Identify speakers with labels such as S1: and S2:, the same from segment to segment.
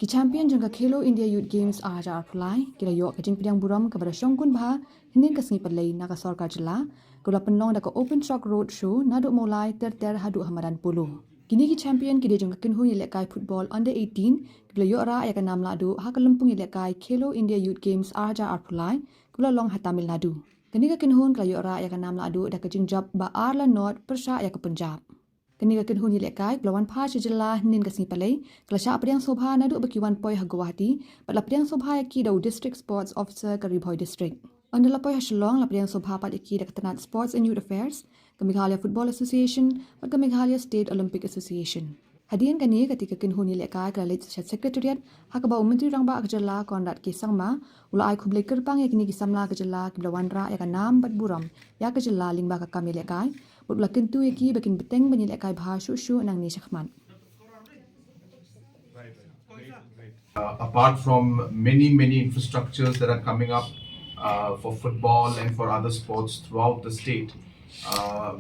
S1: Ki champion jangka Khelo India Youth Games ajar pulai kila yok kajing Pdiang burom kepada Syongkun Bha hinin kasni pelai naka sorka Jylla kula penlong daka open shock road show naduk mulai ter haduk hamadan puluh. Kini ki champion ki dia jangka kinhu yelekai football under 18 kila yok ra ayakan nam ladu ha kelempung yelekai Khelo India Youth Games ajar pulai kula long hatamil nadu. Kini ka kinhun kila yok ra ayakan nam ladu daka jingjab ba arla north persha ayakan Punjab. Kini ka kinhun yelekai kelawan pha Jylla nin kasni palai kelasha Pdiang sobha nadu bakiwan poi ha Guwahati pat la Pdiang sobha ki dau district sports officer ka Ribhoi district on la poi ha Shillong la Pdiang sobha pat ki dak tanat sports and youth affairs ka Meghalaya Football Association pat ka Meghalaya State Olympic Association hadian kani ketika kinhun yelekai ka late secretariat ha ka bau menteri rangba ka Jylla Konrad K Sangma ula ai khublai kerpang ya kini ki samla ka Jylla ki blawan ra ya ka nam bat buram ya ka Jylla lingba ka kam yelekai Butla kentu yaki bakin beteng banyelekai bha shu nang ni shakhman.
S2: Apart from many infrastructures that are coming up for football and for other sports throughout the state,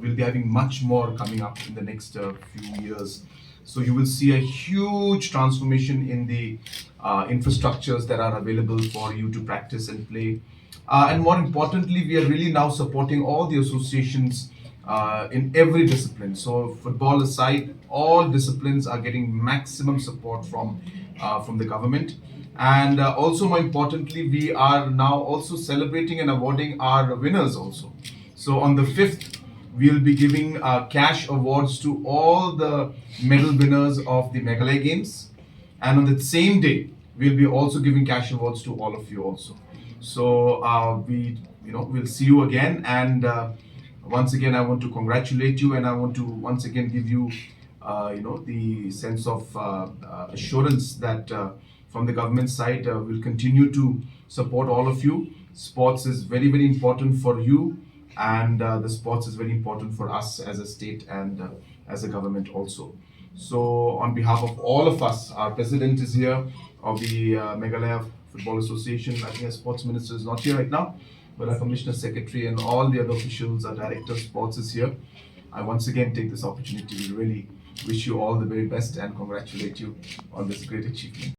S2: we'll be having much more coming up in the next few years. So you will see a huge transformation in the infrastructures that are available for you to practice and play. And more importantly, we are really now supporting all the associations in every discipline. So football aside, all disciplines are getting maximum support from the government. And also more importantly, we are now also celebrating and awarding our winners also. So on the 5th, we'll be giving cash awards to all the medal winners of the Meghalaya Games. And on the same day, we'll be also giving cash awards to all of you also. So we'll see you again, and once again, I want to congratulate you, and I want to once again give you, the sense of assurance that from the government side, we'll continue to support all of you. Sports is very important for you, and the sports is very important for us as a state and as a government also. So on behalf of all of us, our president is here of the Meghalaya Football Association. I think our sports minister is not here right now, but our commissioner secretary and all the other officials, our director of sports is here. I once again take this opportunity to really wish you all the very best and congratulate you on this great achievement.